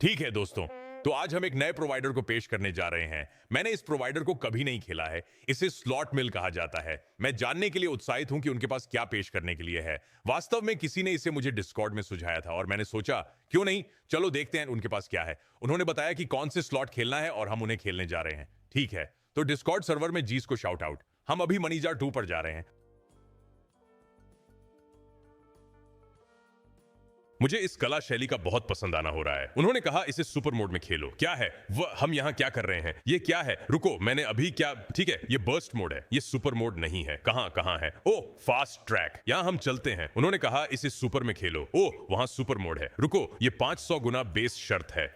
ठीक है दोस्तों, तो आज हम एक नए प्रोवाइडर को पेश करने जा रहे हैं। मैंने इस प्रोवाइडर को कभी नहीं खेला है। इसे स्लॉट मिल कहा जाता है। मैं जानने के लिए उत्साहित हूं कि उनके पास क्या पेश करने के लिए है। वास्तव में किसी ने इसे मुझे डिस्कॉर्ड में सुझाया था और मैंने सोचा क्यों नहीं, चलो देखते हैं उनके पास क्या है। उन्होंने बताया कि कौन से स्लॉट खेलना है और हम उन्हें खेलने जा रहे हैं। ठीक है, तो डिस्कॉर्ड सर्वर में जीस को शाउट आउट। हम अभी मनीजार 2 पर जा रहे हैं। मुझे इस कला शैली का बहुत पसंद आना हो रहा है। उन्होंने कहा इसे सुपर मोड में खेलो। क्या है वह, हम यहाँ क्या कर रहे हैं? ये क्या है? रुको, मैंने अभी क्या, ठीक है, ये बर्स्ट मोड है, ये सुपर मोड नहीं है। कहाँ है? ओ, फास्ट ट्रैक, यहाँ हम चलते हैं। उन्होंने कहा इसे सुपर में खेलो। ओ, वहां सुपर मोड है। रुको, ये 500 गुना बेस शर्त है।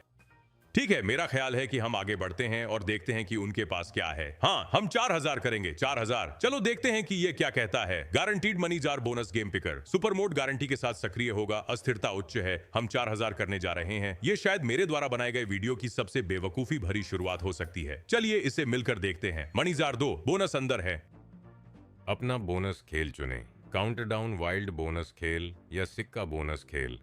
ठीक है, मेरा ख्याल है कि हम आगे बढ़ते हैं और देखते हैं कि उनके पास क्या है। हाँ, हम 4000 करेंगे। 4000। चलो देखते हैं कि ये क्या कहता है। Guaranteed money jar bonus game picker. Super mode guarantee के साथ सक्रिय होगा। अस्थिरता उच्च है। हम 4000 करने जा रहे हैं। ये शायद मेरे द्वारा बनाए गए वीडियो की सबसे बेवकूफी भरी शुरुआत हो सकती है। चलिए इसे मिलकर देखते हैं। मनी जार 2 बोनस अंदर है। अपना बोनस खेल चुने। काउंटडाउन वाइल्ड बोनस खेल या सिक्का बोनस खेल।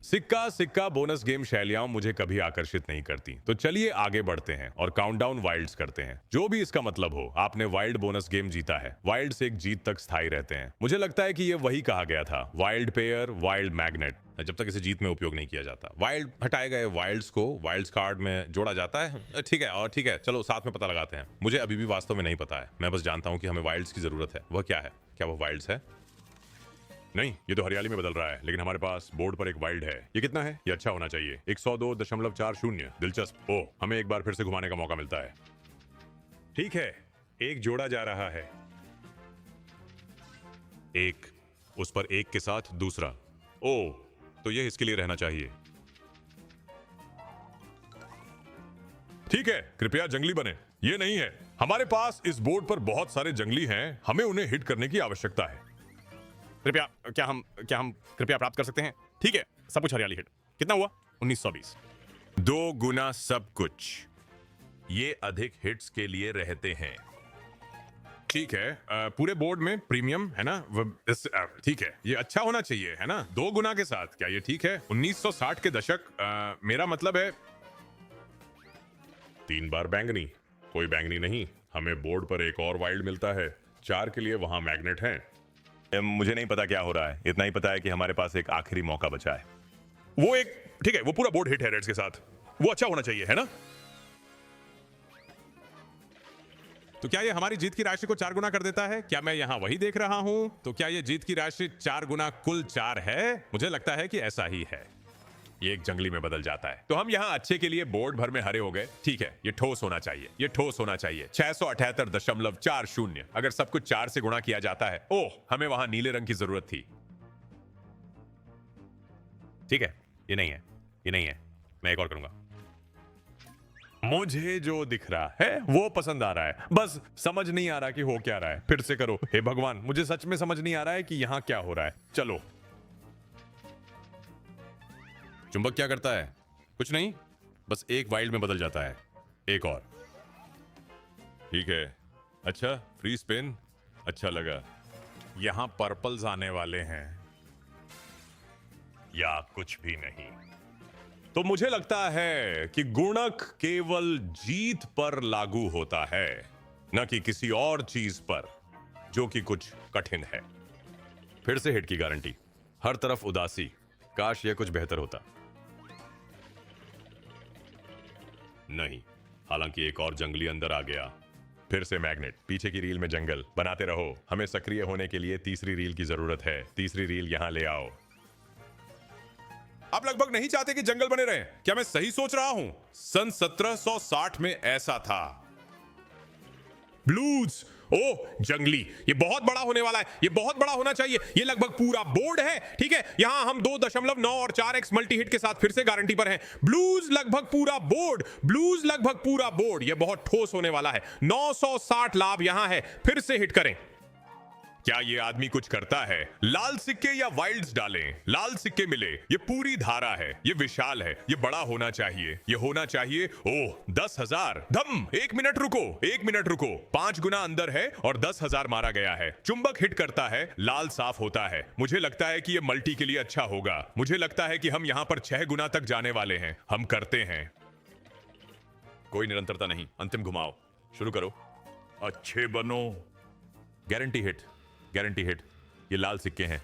सिक्का बोनस गेम शैलियां मुझे कभी आकर्षित नहीं करती। तो चलिए आगे बढ़ते हैं और काउंटडाउन वाइल्ड्स करते हैं। जो भी इसका मतलब हो, आपने वाइल्ड बोनस गेम जीता है। वाइल्ड्स एक जीत तक स्थायी रहते हैं। मुझे लगता है कि ये वही कहा गया था, वाइल्ड पेयर, वाइल्ड मैग्नेट। जब तक इसे जीत में उपयोग नहीं किया जाता। वाइल्ड हटाए गए वाइल्ड्स को वाइल्ड्स कार्ड में जोड़ा जाता है। ठीक है, और ठीक है, चलो साथ में पता लगाते हैं। मुझे अभी भी वास्तव में नहीं पता है। मैं बस जानता हूं कि हमें वाइल्ड्स की जरूरत है। वह क्या है? क्या वह वाइल्ड्स है? नहीं, ये तो हरियाली में बदल रहा है, लेकिन हमारे पास बोर्ड पर एक वाइल्ड है। ये कितना है? ये अच्छा होना चाहिए। 102.40। दिलचस्प। ओह, हमें एक बार फिर से घुमाने का मौका मिलता है। ठीक है, एक जोड़ा जा रहा है। एक, उस पर एक के साथ दूसरा। ओह, तो यह इसके लिए रहना चाहिए। ठीक है, कृपया जंगली बने। ये नहीं है। हमारे पास इस बोर्ड पर बहुत सारे जंगली हैं। हमें उन्हें हिट करने की आवश्यकता है। कृपया, क्या हम कृपया प्राप्त कर सकते हैं? ठीक है, सब कुछ हरियाली हिट। कितना हुआ? 1920। 2 गुना सब कुछ। ये अधिक हिट्स के लिए रहते हैं। ठीक है, पूरे बोर्ड में प्रीमियम है ना? ठीक है, ये अच्छा होना चाहिए है ना? 2 गुना के साथ। क्या ये ठीक है? 1960 के दशक, मेरा मतलब है 3 बार बैंगनी। कोई बैंगनी नहीं। हमें बोर्ड पर एक और वाइल्ड मिलता है। 4 के लिए वहां मैग्नेट है। मुझे नहीं पता क्या हो रहा है। इतना ही पता है कि हमारे पास एक आखिरी मौका बचा है। वो एक, ठीक है, वो पूरा बोर्ड हिट है रेड्स के साथ। वो अच्छा होना चाहिए है ना? तो क्या ये हमारी जीत की राशि को 4 गुना कर देता है? क्या मैं यहां वही देख रहा हूं? तो क्या ये जीत की राशि 4 गुना कुल 4 है? मुझे लगता है कि ऐसा ही है। ये एक जंगली में बदल जाता है। तो हम यहाँ अच्छे के लिए बोर्ड भर में हरे हो गए। ठीक है, ये ठोस होना चाहिए। ये ठोस होना चाहिए। 678.40। अगर सब कुछ 4 से गुणा किया जाता है। ओह, हमें वहां नीले रंग की जरूरत थी। ठीक है, ये नहीं है, ये नहीं है। मैं एक और करूंगा। मुझे जो दिख रहा है वो पसंद आ रहा है। बस समझ नहीं आ रहा कि हो क्या रहा है। फिर से करो। हे भगवान, मुझे सच में समझ नहीं आ रहा है कि यहां क्या हो रहा है। चलो। चुंबक क्या करता है? कुछ नहीं, बस एक वाइल्ड में बदल जाता है। एक और। ठीक है, अच्छा, फ्री स्पिन। अच्छा लगा। यहां पर्पल्स आने वाले हैं या कुछ भी नहीं। तो मुझे लगता है कि गुणक केवल जीत पर लागू होता है, न कि किसी और चीज पर जो कि कुछ कठिन है। फिर से हिट की गारंटी। हर तरफ उदासी। काश यह कुछ बेहतर होता। नहीं, हालांकि एक और जंगली अंदर आ गया। फिर से मैग्नेट। पीछे की रील में जंगल। बनाते रहो। हमें सक्रिय होने के लिए तीसरी रील की जरूरत है। तीसरी रील यहां ले आओ। आप लगभग नहीं चाहते कि जंगल बने रहे। क्या मैं सही सोच रहा हूं? सन 1760 में ऐसा था। ब्लूज। ओह, जंगली। ये बहुत बड़ा होने वाला है। ये बहुत बड़ा होना चाहिए। ये लगभग पूरा बोर्ड है। ठीक है, यहां हम 2.9 और 4x मल्टी हिट के साथ फिर से गारंटी पर हैं। ब्लूज लगभग पूरा बोर्ड। ब्लूज लगभग पूरा बोर्ड। ये बहुत ठोस होने वाला है। 960 लाभ यहां है। फिर से हिट करें। क्या ये आदमी कुछ करता है? लाल सिक्के या वाइल्ड्स डालें? लाल सिक्के मिले। ये पूरी धारा है, ये विशाल है, ये बड़ा होना चाहिए, ये होना चाहिए। ओह 10,000। धम, 1 मिनट रुको, 1 मिनट रुको। 5 गुना अंदर है और 10,000 मारा गया है। चुंबक हिट करता है, लाल साफ होता है। मुझे लगता है कि ये मल्टी के लिए अच्छा होगा। मुझे लगता है कि हम यहाँ पर 6 गुना तक जाने वाले हैं। हम करते हैं। कोई निरंतरता नहीं। अंतिम घुमाओ, शुरू करो। अच्छे बनो। Guarantee hit, guarantee hit. ये लाल सिक्के हैं,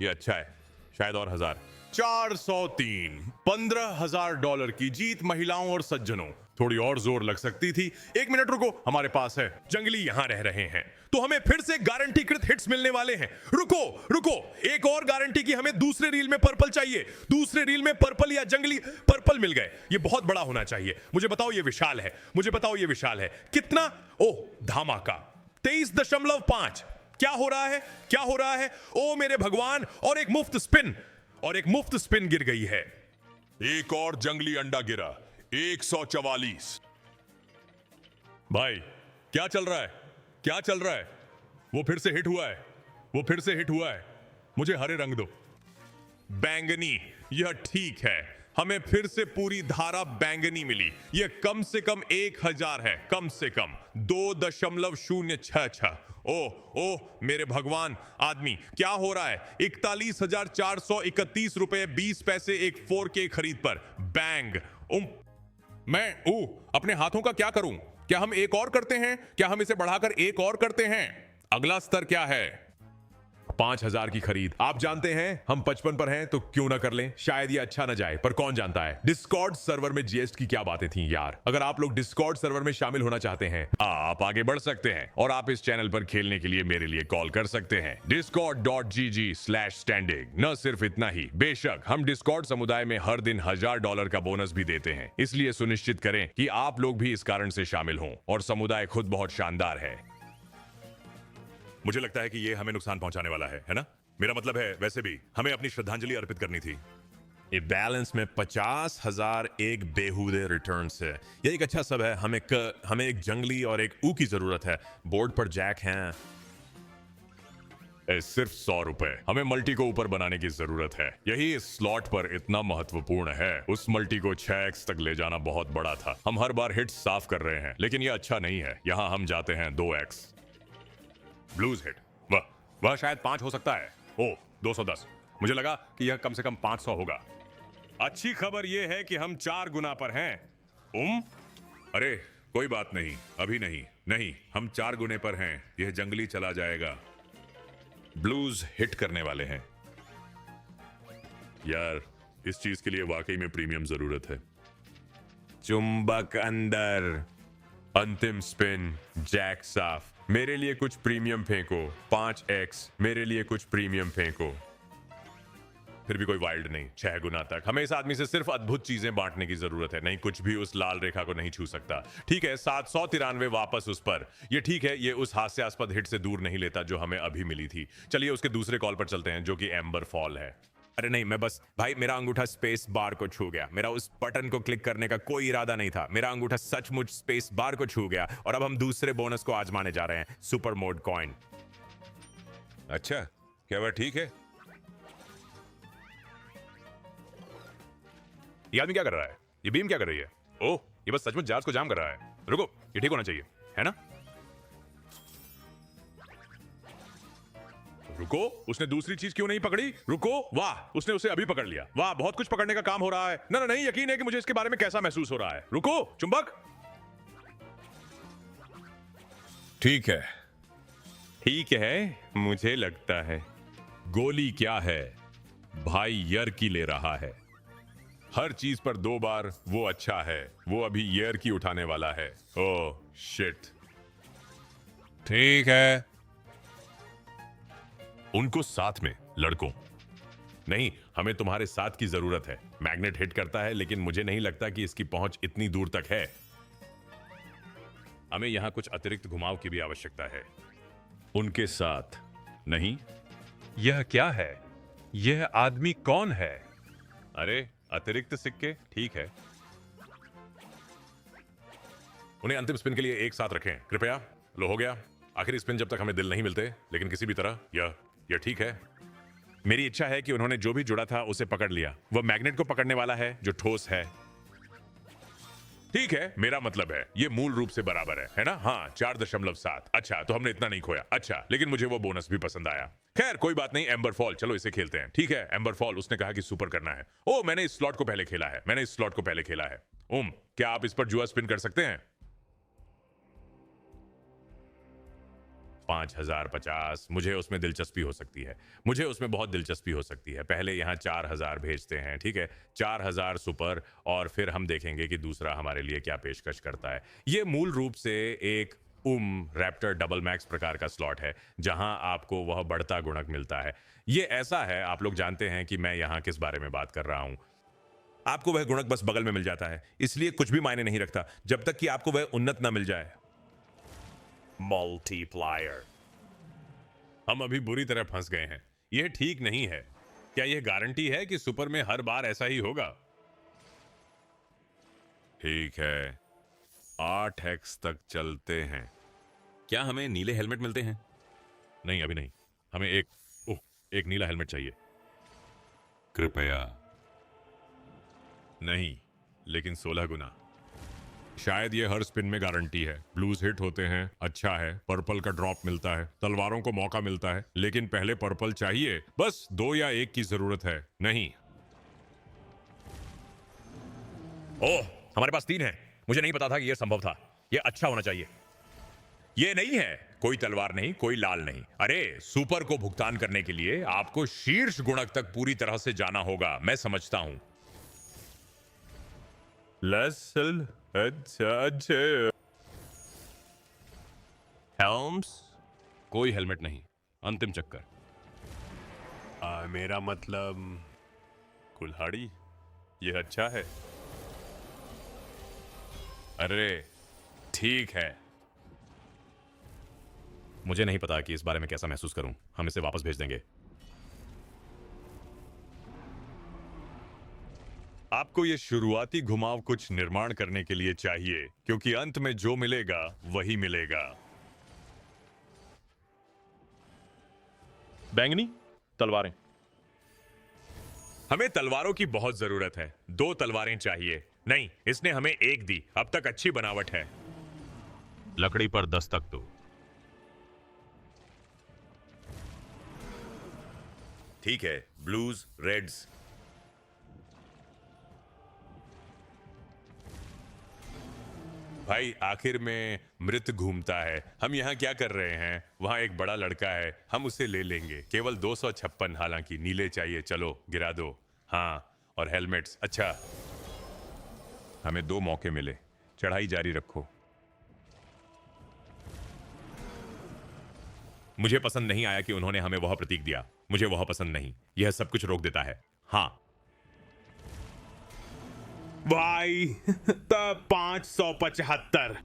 ये अच्छा है। शायद और 1000। 403। $15,000 की जीत महिलाओं और सज्जनों। थोड़ी और जोर लग सकती थी। 1 मिनट रुको, हमारे पास है। जंगली यहां रह रहे हैं तो हमें फिर से गारंटीकृत हिट्स मिलने वाले हैं। रुको रुको, एक और गारंटी की हमें दूसरे रील में पर्पल चाहिए। दूसरे रील में पर्पल या जंगली पर्पल मिल गए। ये बहुत बड़ा होना चाहिए। मुझे बताओ ये विशाल है, मुझे बताओ ये विशाल है। कितना? ओह धमाका। 23.5। क्या हो रहा है, क्या हो रहा है? ओ मेरे भगवान, और एक मुफ्त स्पिन, और एक मुफ्त स्पिन गिर गई है। एक और जंगली अंडा गिरा। 144। भाई क्या चल रहा है, क्या चल रहा है? वो फिर से हिट हुआ है, वो फिर से हिट हुआ है। मुझे हरे रंग दो। बैंगनी, यह ठीक है। हमें फिर से पूरी धारा बैंगनी मिली। यह कम से कम 1000 है, कम से कम 2.066। ओह ओह मेरे भगवान, आदमी क्या हो रहा है? 41,431 रुपए 20 पैसे एक 4K खरीद पर। बैंग। मैं अपने हाथों का क्या करूं? क्या हम एक और करते हैं? क्या हम इसे बढ़ाकर एक और करते हैं? अगला स्तर क्या है? 5,000 की खरीद। आप जानते हैं हम 55 पर हैं तो क्यों ना कर लें। शायद ये अच्छा ना जाए, पर कौन जानता है। डिस्कॉर्ड सर्वर में जीएसटी की क्या बातें थी यार। अगर आप लोग डिस्कॉर्ड सर्वर में शामिल होना चाहते हैं, आप आगे बढ़ सकते हैं और आप इस चैनल पर खेलने के लिए मेरे लिए कॉल कर सकते हैं। discord.gg/standing। न सिर्फ इतना ही, बेशक हम डिस्कॉर्ड समुदाय में हर दिन $1000 का बोनस भी देते हैं। इसलिए सुनिश्चित करें कि आप लोग भी इस कारण से शामिल हों। और समुदाय खुद बहुत शानदार है। मुझे लगता है कि ये हमें नुकसान पहुंचाने वाला है ना? मेरा मतलब है, वैसे भी हमें अपनी श्रद्धांजलि अर्पित करनी थी। ये बैलेंस में 50,000 एक बेहुदे रिटर्न है। ये एक अच्छा सब है। हमें एक जंगली और एक ऊ की जरूरत है। बोर्ड पर जैक हैं। सिर्फ 100 रुपए। हमें मल्टी को ऊपर बनाने की जरूरत है। यही इस स्लॉट पर इतना महत्वपूर्ण है। उस मल्टी को 6x तक ले जाना बहुत बड़ा था। हम हर बार हिट साफ कर रहे हैं, लेकिन यह अच्छा नहीं है। यहां हम जाते हैं 2x। Blues hit. वह शायद 5 हो सकता है। ओह 210। मुझे लगा कि यह कम से कम 500 होगा। अच्छी खबर यह है कि हम 4 गुना पर हैं। अरे कोई बात नहीं, अभी नहीं। नहीं, हम 4 गुने पर हैं। यह जंगली चला जाएगा। ब्लूज हिट करने वाले हैं। यार इस चीज के लिए वाकई में प्रीमियम जरूरत है। चुंबक अंदर। अंतिम स्पिन। जैक साफ। मेरे लिए कुछ प्रीमियम फेंको। 5x। मेरे लिए कुछ प्रीमियम फेंको। फिर भी कोई वाइल्ड नहीं। 6 गुना तक। हमें इस आदमी से सिर्फ अद्भुत चीजें बांटने की जरूरत है। नहीं, कुछ भी उस लाल रेखा को नहीं छू सकता। ठीक है, 793 वापस उस पर। ये ठीक है, ये उस हास्यास्पद हिट से दूर नहीं लेता जो हमें अभी मिली थी। चलिए उसके दूसरे कॉल पर चलते हैं, जो कि एम्बर फॉल है। अरे नहीं, मैं बस, भाई मेरा अंगूठा स्पेस बार को छू गया। मेरा उस बटन को क्लिक करने का कोई इरादा नहीं था। मेरा अंगूठा सचमुच स्पेस बार को छू गया। और अब हम दूसरे बोनस को आजमाने जा रहे हैं, सुपर मोड कॉइन। अच्छा, क्या वह ठीक है? ये आदमी क्या कर रहा है? ये बीम क्या कर रही है? ओह, ये बस सचमुच जहाज को जाम कर रहा है। रुको, ये ठीक होना चाहिए, है ना? रुको, उसने दूसरी चीज क्यों नहीं पकड़ी? रुको, वाह, उसने उसे अभी पकड़ लिया। वाह, बहुत कुछ पकड़ने का काम हो रहा है। ना नहीं, यकीन है कि मुझे इसके बारे में कैसा महसूस हो रहा है। रुको, चुंबक। ठीक है, ठीक है, मुझे लगता है। गोली क्या है? भाई यर की ले रहा है। हर चीज पर 2 बार। वो अच्छा है। वो अभी यर की उठाने वाला है। Oh shit. ठीक है, उनको साथ में, लड़कों। नहीं, हमें तुम्हारे साथ की जरूरत है। मैग्नेट हिट करता है, लेकिन मुझे नहीं लगता कि इसकी पहुंच इतनी दूर तक है। हमें यहां कुछ अतिरिक्त घुमाव की भी आवश्यकता है। उनके साथ नहीं। यह क्या है? यह आदमी कौन है? अरे अतिरिक्त सिक्के, ठीक है। उन्हें अंतिम स्पिन के लिए एक साथ रखें कृपया। लो, हो गया। आखिरी स्पिन जब तक हमें दिल नहीं मिलते, लेकिन किसी भी तरह यह ठीक है। मेरी इच्छा है कि उन्होंने जो भी जुड़ा था उसे पकड़ लिया। वह मैग्नेट को पकड़ने वाला है जो ठोस है। ठीक है, मेरा मतलब है ये मूल रूप से बराबर है ना? हाँ, 4.7। अच्छा, तो हमने इतना नहीं खोया। अच्छा, लेकिन मुझे वो बोनस भी पसंद आया। खैर कोई बात नहीं, एम्बर फॉल, चलो इसे खेलते हैं। ठीक है, एम्बर फॉल, उसने कहा कि सुपर करना है। ओ, मैंने इस स्लॉट को पहले खेला है। क्या आप इस पर जुआ स्पिन कर सकते हैं? 5050, मुझे उसमें दिलचस्पी हो सकती है। मुझे उसमें बहुत दिलचस्पी हो सकती है। पहले यहाँ 4000 भेजते हैं, ठीक है? 4000 सुपर, और फिर हम देखेंगे कि दूसरा हमारे लिए क्या पेशकश करता है। ये मूल रूप से एक रैप्टर डबल मैक्स प्रकार का स्लॉट है, जहां आपको वह बढ़ता गुणक मिलता है। ये ऐसा है, आप लोग जानते हैं कि मैं यहाँ किस बारे में बात कर रहा हूं। आपको वह गुणक बस बगल में मिल जाता है, इसलिए कुछ भी मायने नहीं रखता जब तक कि आपको वह उन्नत ना मिल जाए। मल्टीप्लायर। हम अभी बुरी तरह फंस गए हैं। यह ठीक नहीं है। क्या यह गारंटी है कि सुपर में हर बार ऐसा ही होगा? ठीक है, 8x तक चलते हैं। क्या हमें नीले हेलमेट मिलते हैं? नहीं, अभी नहीं। हमें एक नीला हेलमेट चाहिए। कृपया। नहीं, लेकिन 16 गुना। शायद ये हर स्पिन में गारंटी है। ब्लूज हिट होते हैं, अच्छा है। पर्पल का ड्रॉप मिलता है, तलवारों को मौका मिलता है, लेकिन पहले पर्पल चाहिए। बस 2 या 1 की जरूरत है। नहीं। ओह, हमारे पास 3 है। मुझे नहीं पता था कि यह संभव था। यह अच्छा होना चाहिए। यह नहीं है, कोई तलवार नहीं, कोई लाल नहीं। अरे, सुपर को भुगतान करने के लिए आपको शीर्ष गुणक तक पूरी तरह से जाना होगा। मैं समझता हूं। लसल, अच्छा। हेल्म्स, कोई हेलमेट नहीं। अंतिम चक्कर। मेरा मतलब कुल्हाड़ी। यह अच्छा है। अरे, ठीक है। मुझे नहीं पता कि इस बारे में कैसा महसूस करूं। हम इसे वापस भेज देंगे। आपको ये शुरुआती घुमाव कुछ निर्माण करने के लिए चाहिए, क्योंकि अंत में जो मिलेगा वही मिलेगा। बैंगनी तलवारें। हमें तलवारों की बहुत जरूरत है। 2 तलवारें चाहिए। नहीं, इसने हमें 1 दी। अब तक अच्छी बनावट है। लकड़ी पर दस्तक दो। ठीक है, ब्लूज, रेड्स। भाई, आखिर में मृत घूमता है। हम यहाँ क्या कर रहे हैं? वहाँ एक बड़ा लड़का है, हम उसे ले लेंगे। केवल 256, हालांकि नीले चाहिए। चलो गिरा दो। हाँ, और हेलमेट्स। अच्छा, हमें 2 मौके मिले। चढ़ाई जारी रखो। मुझे पसंद नहीं आया कि उन्होंने हमें वह प्रतीक दिया। मुझे वह पसंद नहीं। यह सब कुछ रोक देता है। हाँ भाई, तब 575।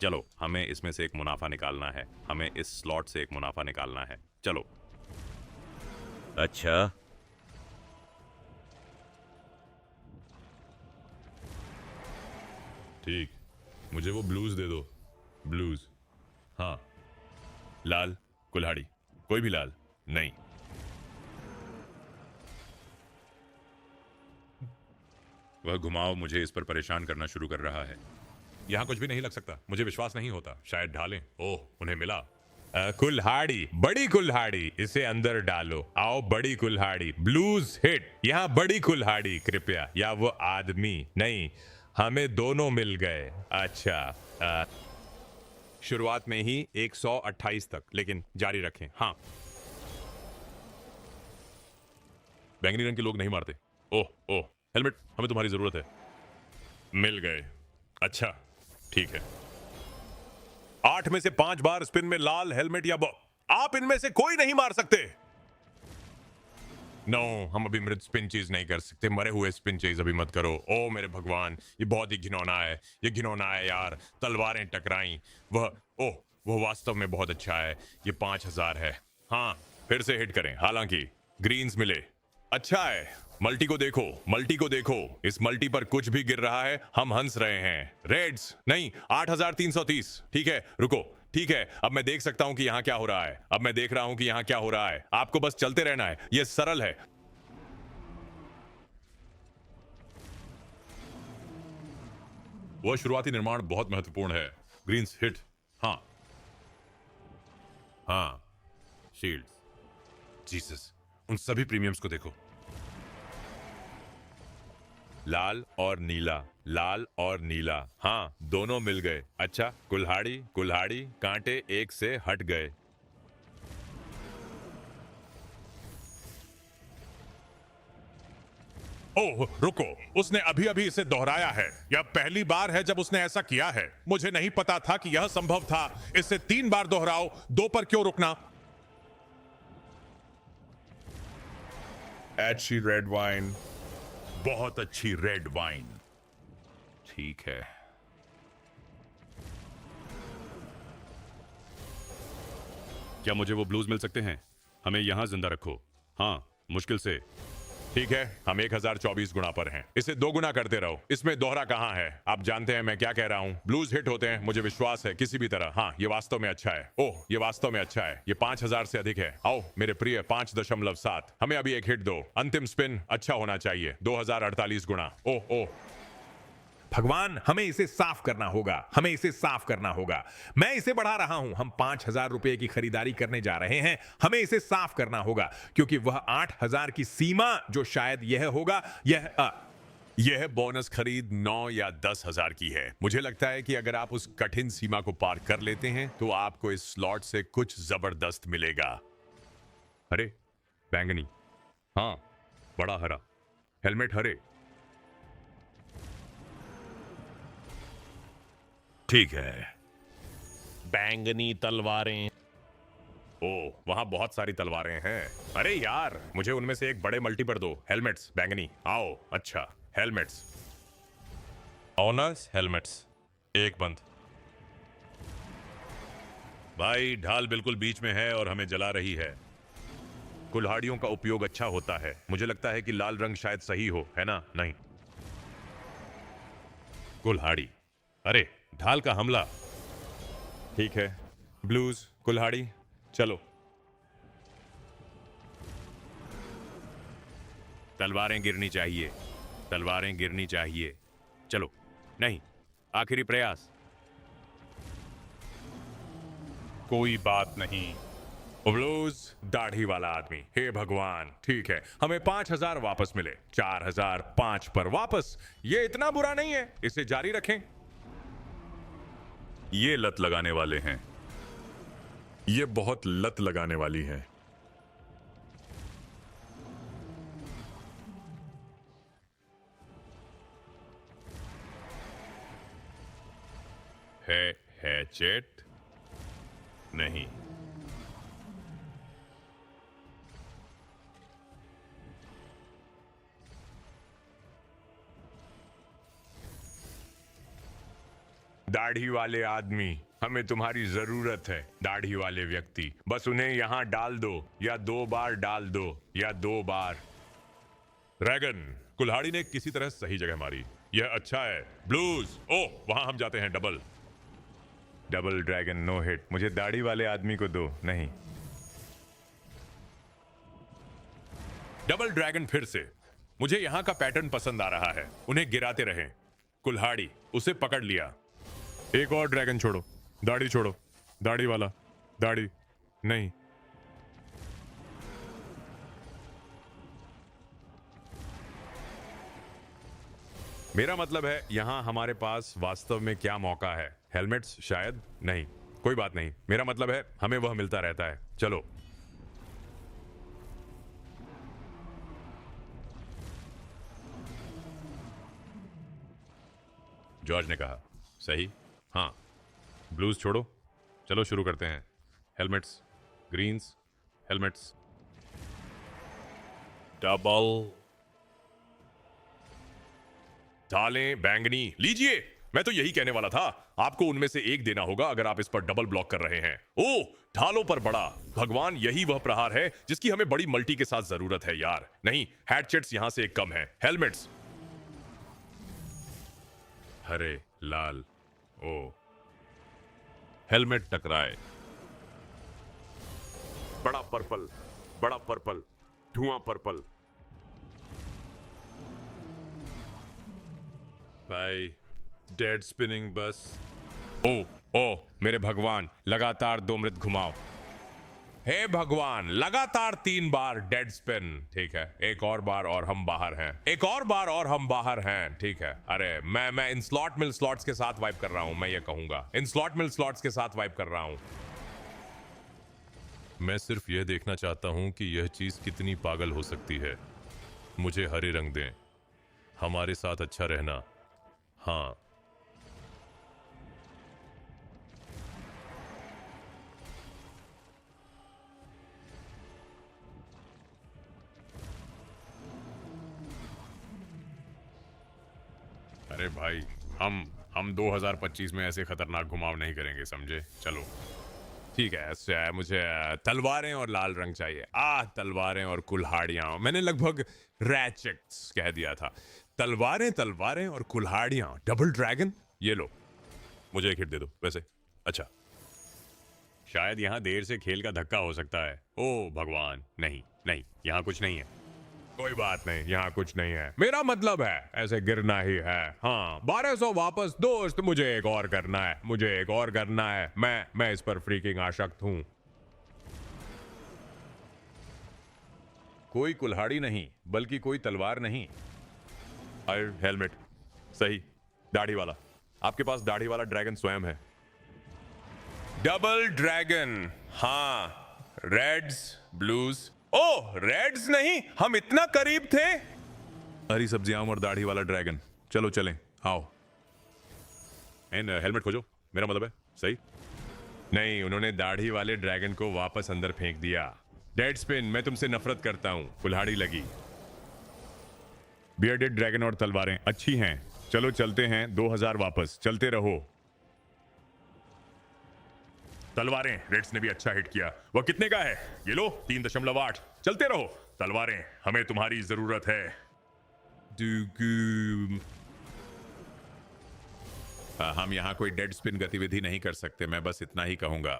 चलो, हमें इसमें से एक मुनाफा निकालना है। हमें इस स्लॉट से एक मुनाफा निकालना है। चलो। अच्छा, ठीक। मुझे वो ब्लूज दे दो। ब्लूज। हाँ, लाल कुल्हाड़ी। कोई भी लाल नहीं। वह घुमाव मुझे इस पर परेशान करना शुरू कर रहा है। यहाँ कुछ भी नहीं लग सकता। मुझे विश्वास नहीं होता। शायद ढालें। ओह, उन्हें मिला। कुल्हाड़ी, बड़ी कुल्हाड़ी। इसे अंदर डालो। आओ, बड़ी कुल्हाड़ी। Blues hit. यहाँ बड़ी कुल्हाड़ी, कृपया। या वो आदमी नहीं, हमें दोनों मिल गए। अच्छा, शुरुआत में ही 128 तक, लेकिन जारी रखें। हाँ, बैंगनी रंग के लोग नहीं मारते। ओह ओह, हेलमेट, हमें तुम्हारी जरूरत है। मिल गए। अच्छा, ठीक है। 8 में से 5 बार स्पिन में लाल हेलमेट या आप इनमें से कोई नहीं मार सकते। नो, हम अभी मृत स्पिन चीज नहीं कर सकते। मरे हुए स्पिन चीज अभी मत करो। ओ मेरे भगवान, ये बहुत ही घिनौना है। ये घिनौना है यार। तलवारें टकराई। वो वास्तव में बहुत अच्छा है। ये 5000 है। हाँ, फिर से हिट करें। हालांकि ग्रीन्स मिले। अच्छा है, मल्टी को देखो, मल्टी को देखो। इस मल्टी पर कुछ भी गिर रहा है, हम हंस रहे हैं। रेड्स नहीं, 8330। ठीक है, रुको। ठीक है, अब मैं देख सकता हूं कि यहां क्या हो रहा है। अब मैं देख रहा हूं कि यहां क्या हो रहा है। आपको बस चलते रहना है, यह सरल है। वह शुरुआती निर्माण बहुत महत्वपूर्ण है। Greens hit. हाँ हाँ, शील्ड। जीसस, उन सभी प्रीमियम्स को देखो। लाल और नीला, लाल और नीला। हाँ, दोनों मिल गए। अच्छा, कुल्हाड़ी कुल्हाड़ी, कांटे एक से हट गए। ओह रुको, उसने अभी अभी इसे दोहराया है। यह पहली बार है जब उसने ऐसा किया है। मुझे नहीं पता था कि यह संभव था। इसे 3 बार दोहराओ, 2 पर क्यों रुकना। अच्छी रेड वाइन, बहुत अच्छी रेड वाइन। ठीक है। क्या मुझे वो ब्लूज मिल सकते हैं? हमें यहां जिंदा रखो। हाँ, मुश्किल से। ठीक है, हम 1024 गुना पर हैं। इसे 2 गुना करते रहो। इसमें दोहरा कहाँ है? आप जानते हैं मैं क्या कह रहा हूँ। ब्लूज हिट होते हैं, मुझे विश्वास है, किसी भी तरह। हाँ, ये वास्तव में अच्छा है। ओह, ये वास्तव में अच्छा है। ये 5000 से अधिक है। आओ मेरे प्रिय, 5.7। हमें अभी एक हिट दो। अंतिम स्पिन अच्छा होना चाहिए। 2048 गुना। ओह ओह, भगवान, हमें इसे साफ करना होगा, हमें इसे साफ करना होगा। मैं इसे बढ़ा रहा हूं। हम 5000 रुपए की खरीदारी करने जा रहे हैं। हमें इसे साफ करना होगा क्योंकि वह 8000 की सीमा, जो शायद यह होगा, यह बोनस खरीद 9 या 10,000 की है। मुझे लगता है कि अगर आप उस कठिन सीमा को पार कर लेते हैं तो आपको इस स्लॉट से कुछ जबरदस्त मिलेगा। अरे, बैंगनी। हाँ, बड़ा हरा। हेलमेट हरे। ठीक है। बैंगनी तलवारें। ओह, वहां बहुत सारी तलवारें हैं। अरे यार, मुझे उनमें से एक बड़े मल्टी पर दो। हेलमेट्स बैंगनी। आओ। अच्छा, हेलमेट्स। Honours helmets. एक बंद। भाई, ढाल बिल्कुल बीच में है और हमें जला रही है। कुल्हाड़ियों का उपयोग अच्छा होता है। मुझे लगता है कि लाल रंग शायद सही हो, है ना? नहीं, कुल्हाड़ी। अरे, ढाल का हमला। ठीक है, ब्लूज, कुल्हाड़ी, चलो। तलवारें गिरनी चाहिए, तलवारें गिरनी चाहिए। चलो। नहीं, आखिरी प्रयास। कोई बात नहीं। ब्लूज, दाढ़ी वाला आदमी। हे भगवान, ठीक है, हमें 5000 वापस मिले। 4005 पर वापस। ये इतना बुरा नहीं है, इसे जारी रखें। ये लत लगाने वाले हैं। ये बहुत लत लगाने वाली है। हैचेट नहीं। दाढ़ी वाले आदमी, हमें तुम्हारी जरूरत है। दाढ़ी वाले व्यक्ति, बस उन्हें यहां डाल दो, या 2 बार डाल दो, या 2 बार। ड्रैगन, कुल्हाड़ी ने किसी तरह सही जगह मारी। यह अच्छा है। ब्लूज, ओह, वहां हम जाते हैं। Double double dragon, no hit. मुझे दाढ़ी वाले आदमी को दो। नहीं, डबल ड्रैगन फिर से। मुझे यहां का पैटर्न पसंद आ रहा है। उन्हें गिराते रहें। कुल्हाड़ी, उसे पकड़ लिया। एक और ड्रैगन छोड़ो। दाढ़ी छोड़ो। दाढ़ी वाला, दाढ़ी नहीं। मेरा मतलब है यहां हमारे पास वास्तव में क्या मौका है। हेलमेट्स शायद नहीं। कोई बात नहीं, मेरा मतलब है हमें वह मिलता रहता है। चलो। जॉर्ज ने कहा। सही। हाँ, ब्लूज छोड़ो। चलो शुरू करते हैं। Helmets, greens, helmets. डबल। ढालें बैंगनी, लीजिए। मैं तो यही कहने वाला था, आपको उनमें से एक देना होगा अगर आप इस पर डबल ब्लॉक कर रहे हैं। ओह, ढालों पर बड़ा भगवान, यही वह प्रहार है जिसकी हमें बड़ी मल्टी के साथ जरूरत है यार। नहीं, हैचेट्स यहां से एक कम है। हेलमेट्स हरे, लाल। ओ, हेलमेट टकराए। बड़ा पर्पल, बड़ा पर्पल, धुआं पर्पल। भाई, डेड स्पिनिंग बस। ओ मेरे भगवान, लगातार 2 मृत घुमाओ। हे भगवान, लगातार 3 बार डेड स्पिन। ठीक है, एक और बार और हम बाहर हैं। एक और बार और हम बाहर हैं। ठीक है, अरे मैं इन स्लॉट मिल स्लॉट्स के साथ वाइप कर रहा हूं। मैं ये कहूंगा, इन स्लॉट मिल स्लॉट्स के साथ वाइप कर रहा हूं। मैं सिर्फ यह देखना चाहता हूं कि यह चीज कितनी पागल हो सकती है। मुझे हरे रंग दें, हमारे साथ अच्छा रहना। हाँ, अरे भाई, हम 2025 में ऐसे खतरनाक घुमाव नहीं करेंगे, समझे? चलो। ठीक है। ऐसे है, मुझे तलवारें और लाल रंग चाहिए। तलवारें और कुल्हाड़ियां। मैंने लगभग रैचेट्स कह दिया था। तलवारें और कुल्हाड़ियां। डबल ड्रैगन, ये लो। मुझे एक हिट दे दो वैसे। अच्छा, शायद यहाँ देर से खेल का धक्का हो सकता है। ओ भगवान, नहीं नहीं, यहाँ कुछ नहीं है। कोई बात नहीं, यहाँ कुछ नहीं है। मेरा मतलब है ऐसे गिरना ही है। हाँ, 1200 वापस दोस्त। मुझे एक और करना है, मुझे एक और करना है। मैं इस पर फ्रीकिंग आसक्त हूं। कोई कुल्हाड़ी नहीं, बल्कि कोई तलवार नहीं। हेलमेट सही, दाढ़ी वाला। आपके पास दाढ़ी वाला ड्रैगन स्वयं है। Double dragon. हाँ, रेड्स, ब्लूज। ओह, रेड्स नहीं, हम इतना करीब थे। हरी सब्जियां और दाढ़ी वाला ड्रैगन। चलो चलें, आओ। हेलमेट खोजो, मेरा मतलब है। सही। नहीं, उन्होंने दाढ़ी वाले ड्रैगन को वापस अंदर फेंक दिया। डेड स्पिन, मैं तुमसे नफरत करता हूं। कुल्हाड़ी लगी। बियर्डेड ड्रैगन और तलवारें अच्छी हैं। चलो चलते हैं। 2000 वापस, चलते रहो। तलवारें, रेड्स ने भी अच्छा हिट किया। वह कितने का है? ये लो, 3.8। चलते रहो तलवारें, हमें तुम्हारी जरूरत है। हम यहाँ कोई डेड स्पिन गतिविधि नहीं कर सकते। मैं बस इतना ही कहूंगा।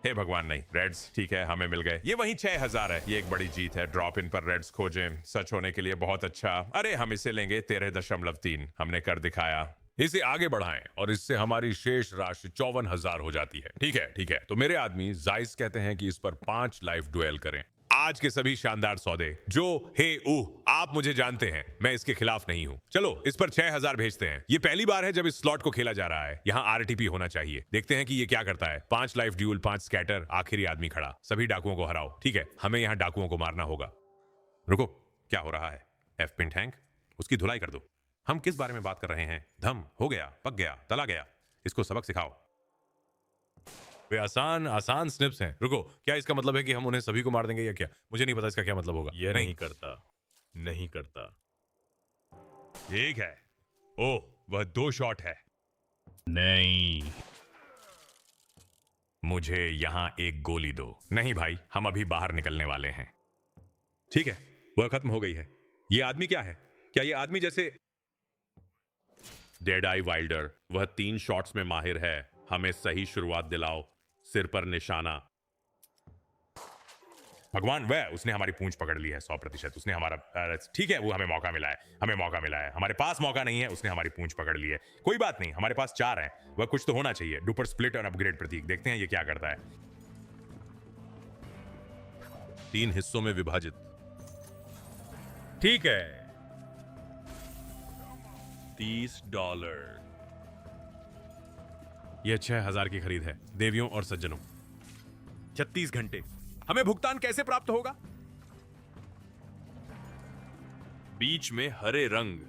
हे भगवान, नहीं। रेड्स ठीक है, हमें मिल गए। ये वही 6000 है। ये एक बड़ी जीत है। ड्रॉप इन पर रेड्स खोजें। सच होने के लिए बहुत अच्छा। अरे, हम इसे लेंगे। 13.3 हमने कर दिखाया। इसे आगे बढ़ाएं और इससे हमारी शेष राशि 54,000 हो जाती है। ठीक है, ठीक है। तो मेरे आदमी जाइस कहते हैं कि इस पर 5 लाइफ डुएल करें। आज के सभी शानदार सौदे। जो आप मुझे जानते हैं, मैं इसके खिलाफ नहीं हूं। चलो इस पर 6000 भेजते हैं। ये पहली बार है जब इस स्लॉट को खेला जा रहा है। यहाँ आरटीपी होना चाहिए। देखते हैं कि ये क्या करता है। 5 लाइफ ड्यूल, 5 स्कैटर, आखिरी आदमी खड़ा। सभी डाकुओं को हराओ। ठीक है, हमें यहाँ डाकुओं को मारना होगा। रुको, क्या हो रहा है? एफ पिन टैंक, उसकी धुलाई कर दो। हम किस बारे में बात कर रहे हैं? धम हो गया, पक गया, तला गया। इसको सबक सिखाओ। वे आसान आसान स्निप्स हैं। रुको, क्या इसका मतलब है कि हम उन्हें सभी को मार देंगे या क्या? मुझे नहीं पता इसका क्या मतलब होगा। यह नहीं करता, नहीं करता। ठीक है। ओह, वह 2 शॉट है। नहीं। मुझे यहां एक गोली दो। नहीं भाई, हम अभी बाहर निकलने वाले हैं। ठीक है, वह खत्म हो गई है। ये आदमी क्या है? क्या ये आदमी जैसे डेड आई वाइल्डर? वह 3 शॉट्स में माहिर है। हमें सही शुरुआत दिलाओ। सिर पर निशाना। भगवान, वह उसने हमारी पूंछ पकड़ ली है 100%। उसने हमारा ठीक है, वो हमें मौका मिला है। हमें मौका मिला है। हमारे पास मौका नहीं है। उसने हमारी पूंछ पकड़ ली है। कोई बात नहीं, हमारे पास 4 हैं। वह कुछ तो होना चाहिए। डुपर स्प्लिट और अपग्रेड प्रतीक। देखते हैं ये क्या करता है। 3 हिस्सों में विभाजित। ठीक है, $30। यह 6000 की खरीद है। देवियों और सज्जनों, 36 घंटे। हमें भुगतान कैसे प्राप्त होगा? बीच में हरे रंग।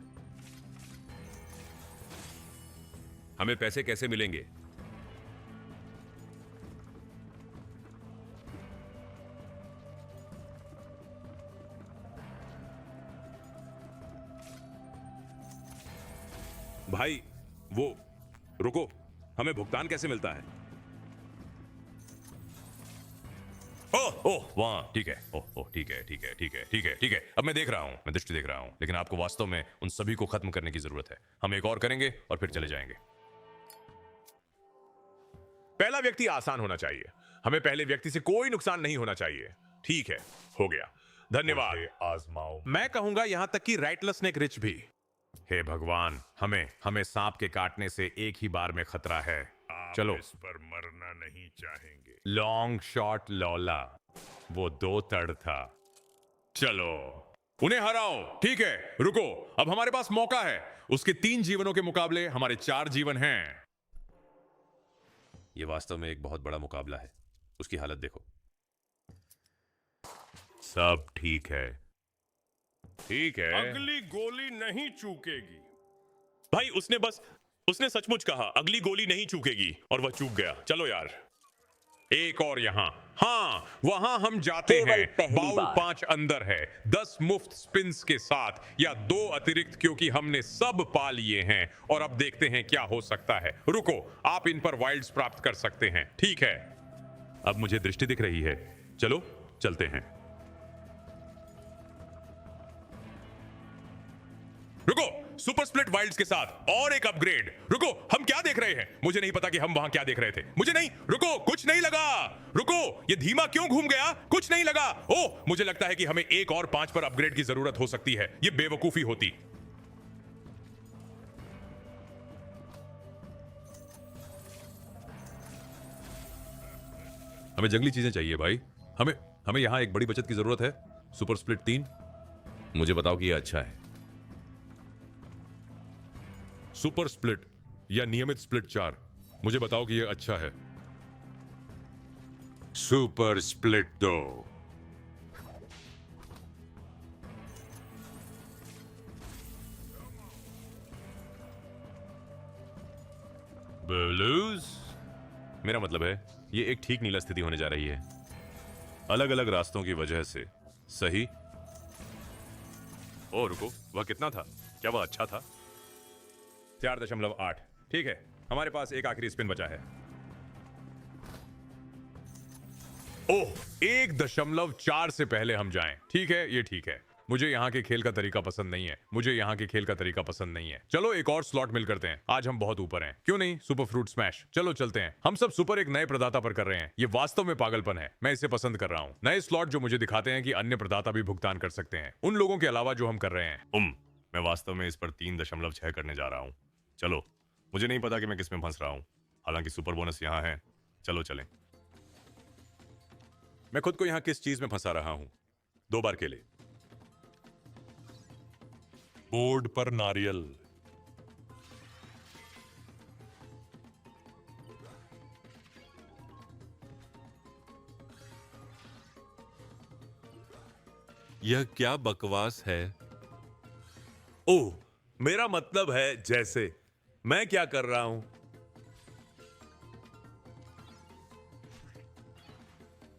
हमें पैसे कैसे मिलेंगे? भाई, वो रुको, हमें भुगतान कैसे मिलता है? ओह ओह वहां, ठीक है। ओह ओह ठीक है ठीक है ठीक है ठीक है ठीक है, अब मैं देख रहा हूं, मैं दृष्टि देख रहा हूं, लेकिन आपको वास्तव में उन सभी को खत्म करने की जरूरत है। हम एक और करेंगे और फिर चले जाएंगे। पहला व्यक्ति आसान होना चाहिए। हमें पहले व्यक्ति से कोई नुकसान नहीं होना चाहिए। ठीक है, हो गया, धन्यवाद। आजमाओ। मैं कहूंगा यहां तक कि राइटलेस स्नेक रिच भी। हे भगवान, हमें सांप के काटने से एक ही बार में खतरा है। चलो, इस पर मरना नहीं चाहेंगे। लॉन्ग शॉट लौला, वो 2 तड़ था। चलो उन्हें हराओ। ठीक है, रुको, अब हमारे पास मौका है। उसके 3 जीवनों के मुकाबले हमारे 4 जीवन हैं। ये वास्तव में एक बहुत बड़ा मुकाबला है। उसकी हालत देखो। सब ठीक है। ठीक है। अगली गोली नहीं चूकेगी। भाई उसने सचमुच कहा अगली गोली नहीं चूकेगी, और वह चूक गया। चलो यार, एक और यहां। हाँ, वहां हम जाते हैं। बाउल 5 अंदर है। 10 मुफ्त स्पिन्स के साथ, या 2 अतिरिक्त, क्योंकि हमने सब पा लिए हैं। और अब देखते हैं क्या हो सकता है। रुको, आप इन पर वाइल्ड्स प्राप्त कर सकते हैं। ठीक है, अब मुझे दृष्टि दिख रही है। चलो चलते हैं। रुको, सुपर स्प्लिट वाइल्ड्स के साथ और एक अपग्रेड। रुको, हम क्या देख रहे हैं? मुझे नहीं पता कि हम वहां क्या देख रहे थे। मुझे नहीं, रुको, कुछ नहीं लगा। रुको, ये धीमा क्यों घूम गया? कुछ नहीं लगा। ओह, मुझे लगता है कि हमें 1 और 5 पर अपग्रेड की जरूरत हो सकती है। ये बेवकूफी होती। हमें जंगली चीजें चाहिए भाई। हमें यहां एक बड़ी बचत की जरूरत है। सुपर स्प्लिट 3, मुझे बताओ कि यह अच्छा है। सुपर स्प्लिट या नियमित स्प्लिट 4, मुझे बताओ कि यह अच्छा है। Super split 2। ब्लूज, मेरा मतलब है ये एक ठीक नीला स्थिति होने जा रही है, अलग अलग रास्तों की वजह से। सही। ओ रुको, वह कितना था? क्या वह अच्छा था? 4.8। ठीक है, हमारे पास एक आखिरी स्पिन बचा है। ओह, 1.4 से पहले हम जाएं। ठीक है, ये ठीक है। मुझे यहाँ के खेल का तरीका पसंद नहीं है। मुझे यहाँ के खेल का तरीका पसंद नहीं है। चलो एक और स्लॉट मिल करते हैं। आज हम बहुत ऊपर हैं। क्यों नहीं सुपर फ्रूट स्मैश? चलो चलते हैं। हम सब सुपर एक नए प्रदाता पर कर रहे हैं। ये वास्तव में पागलपन है। मैं इसे पसंद कर रहा हूँ। नए स्लॉट जो मुझे दिखाते हैं कि अन्य प्रदाता भी भुगतान कर सकते हैं, उन लोगों के अलावा जो हम कर रहे हैं। मैं वास्तव में इस पर 3.6 करने जा रहा हूं। चलो, मुझे नहीं पता कि मैं किसमें फंस रहा हूं। हालांकि सुपर बोनस यहां है। चलो चलें। मैं खुद को यहां किस चीज में फंसा रहा हूं? 2 बार के लिए। बोर्ड पर नारियल। यह क्या बकवास है? ओह, मेरा मतलब है जैसे मैं क्या कर रहा हूं।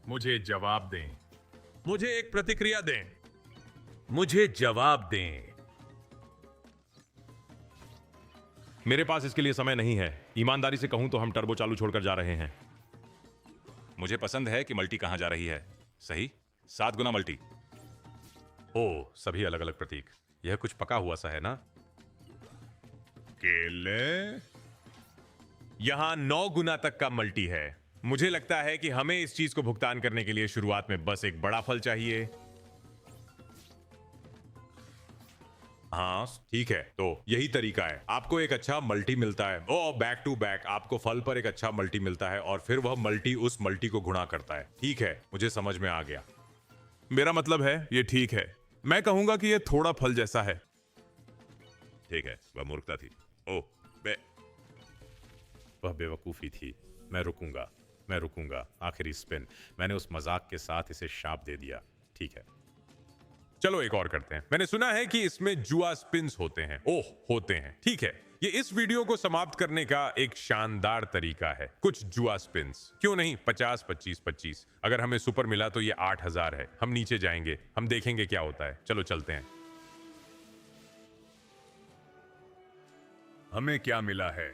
मुझे जवाब दें। मुझे एक प्रतिक्रिया दें। मुझे जवाब दें। मेरे पास इसके लिए समय नहीं है। ईमानदारी से कहूं तो हम टर्बो चालू छोड़कर जा रहे हैं। मुझे पसंद है कि मल्टी कहां जा रही है। सही, 7 गुना मल्टी। ओह, सभी अलग अलग प्रतीक। यह कुछ पका हुआ सा है ना? केले। यहां 9 गुना तक का मल्टी है। मुझे लगता है कि हमें इस चीज को भुगतान करने के लिए शुरुआत में बस एक बड़ा फल चाहिए। हाँ ठीक है, तो यही तरीका है। आपको एक अच्छा मल्टी मिलता है। ओ, बैक टू बैक आपको फल पर एक अच्छा मल्टी मिलता है, और फिर वह मल्टी उस मल्टी को गुणा करता है। ठीक है, मुझे समझ में आ गया। मेरा मतलब है ये ठीक है। मैं कहूंगा कि ये थोड़ा फल जैसा है। ठीक है, वह मूर्खता थी। ओह, वह बेवकूफी थी। मैं रुकूंगा। आखिरी स्पिन। मैंने उस मजाक के साथ इसे शाप दे दिया। ठीक है, चलो एक और करते हैं। मैंने सुना है कि इसमें जुआ स्पिन्स होते हैं। ओह, होते हैं। ठीक है, ये इस वीडियो को समाप्त करने का एक शानदार तरीका है। कुछ जुआ स्पिन्स। क्यों नहीं? 50, 25, 25। अगर हमें सुपर मिला तो ये 8,000 है। हम नीचे जाएंगे, हम देखेंगे क्या होता है। चलो चलते हैं। हमें क्या मिला है?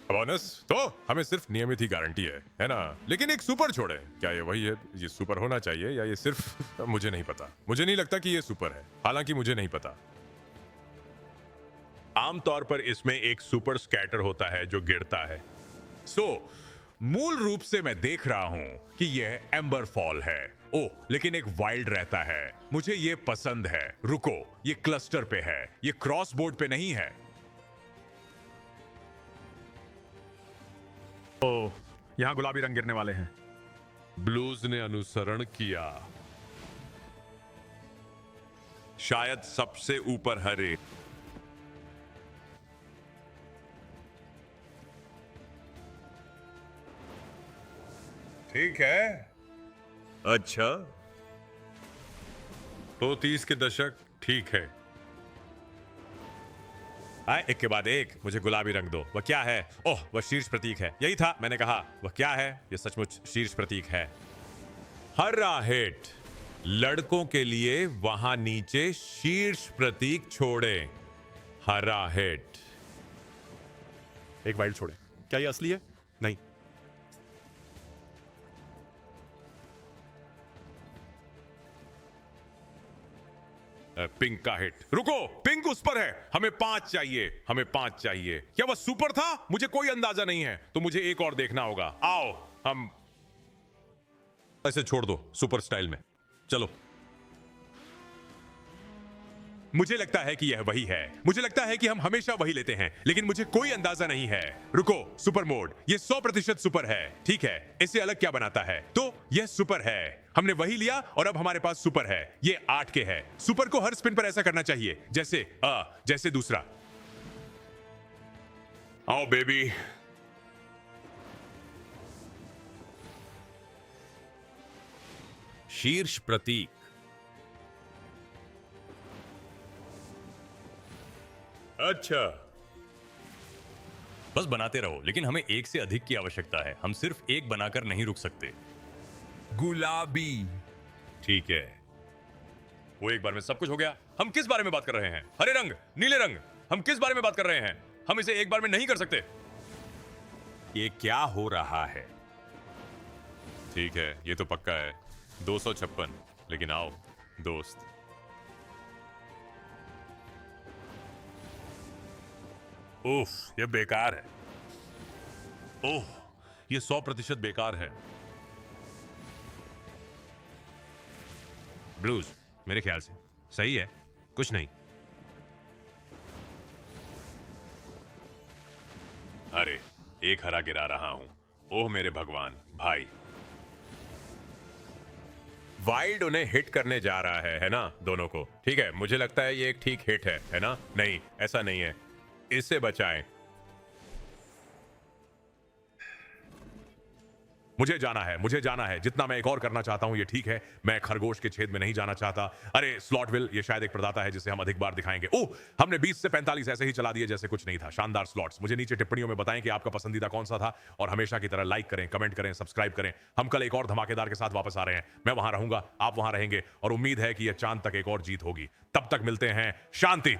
बोनस तो हमें सिर्फ नियमित ही गारंटी है ना? लेकिन एक सुपर छोड़े, क्या ये वही है? ये सुपर होना चाहिए या ये सिर्फ मुझे नहीं पता। मुझे नहीं लगता कि ये सुपर है, हालांकि मुझे नहीं पता। आमतौर पर इसमें एक सुपर स्कैटर होता है जो गिरता है। मूल रूप से मैं देख रहा हूं कि यह एम्बर फॉल है। ओह, लेकिन एक वाइल्ड रहता है। मुझे ये पसंद है। रुको, ये क्लस्टर पे है, ये क्रॉस बोर्ड पे नहीं है। ओह, यहाँ गुलाबी रंग गिरने वाले हैं। ब्लूज ने अनुसरण किया। शायद सबसे ऊपर हरे। ठीक है। अच्छा, तो 30 के दशक ठीक है। आए एक के बाद एक, मुझे गुलाबी रंग दो। वह क्या है? ओह, वह शीर्ष प्रतीक है। यही था, मैंने कहा। वह क्या है? यह सचमुच शीर्ष प्रतीक है। हरा हिट। लड़कों के लिए वहां नीचे शीर्ष प्रतीक छोड़े। हरा हिट। एक वाइल्ड छोड़े। क्या ये असली है? नहीं। पिंक का हिट। रुको, पिंक उस पर है। हमें 5 चाहिए, हमें 5 चाहिए। क्या वह सुपर था? मुझे कोई अंदाजा नहीं है, तो मुझे एक और देखना होगा। आओ, हम ऐसे छोड़ दो सुपर स्टाइल में। चलो, मुझे लगता है कि यह वही है। मुझे लगता है कि हम हमेशा वही लेते हैं, लेकिन मुझे कोई अंदाजा नहीं है। रुको, सुपर मोड। यह 100% सुपर है। ठीक है, इसे अलग क्या बनाता है? तो यह सुपर है। हमने वही लिया और अब हमारे पास सुपर है। ये 8 के है। सुपर को हर स्पिन पर ऐसा करना चाहिए, जैसे दूसरा। आओ बेबी। शीर्ष प्रतीक। अच्छा। बस बनाते रहो, लेकिन हमें एक से अधिक की आवश्यकता है। हम सिर्फ एक बनाकर नहीं रुक सकते। गुलाबी। ठीक है, वो एक बार में सब कुछ हो गया। हम किस बारे में बात कर रहे हैं? हरे रंग, नीले रंग। हम किस बारे में बात कर रहे हैं? हम इसे एक बार में नहीं कर सकते। ये क्या हो रहा है? ठीक है, ये तो पक्का है। 256। लेकिन आओ दोस्त, ओह, ये बेकार है। ओह, ये 100% बेकार है। ब्लूज, मेरे ख्याल से सही है। कुछ नहीं। अरे, एक हरा गिरा रहा हूं। ओह मेरे भगवान, भाई। वाइल्ड उन्हें हिट करने जा रहा है ना? दोनों को। ठीक है, मुझे लगता है ये एक ठीक हिट है ना? नहीं, ऐसा नहीं है। इससे बचाएं। मुझे जाना है। जितना मैं एक और करना चाहता हूं ये ठीक है। मैं खरगोश के छेद में नहीं जाना चाहता। अरे स्लॉटविल, ये शायद एक प्रदाता है जिसे हम अधिक बार दिखाएंगे। ओह, हमने 20 से 45 ऐसे ही चला दिए जैसे कुछ नहीं था। शानदार स्लॉट्स। मुझे नीचे टिप्पणियों में बताएं कि आपका पसंदीदा कौन सा था, और हमेशा की तरह लाइक करें, कमेंट करें, सब्सक्राइब करें। हम कल एक और धमाकेदार के साथ वापस आ रहे हैं। मैं वहां रहूंगा, आप वहां रहेंगे, और उम्मीद है कि यह चांद तक एक और जीत होगी। तब तक मिलते हैं। शांति।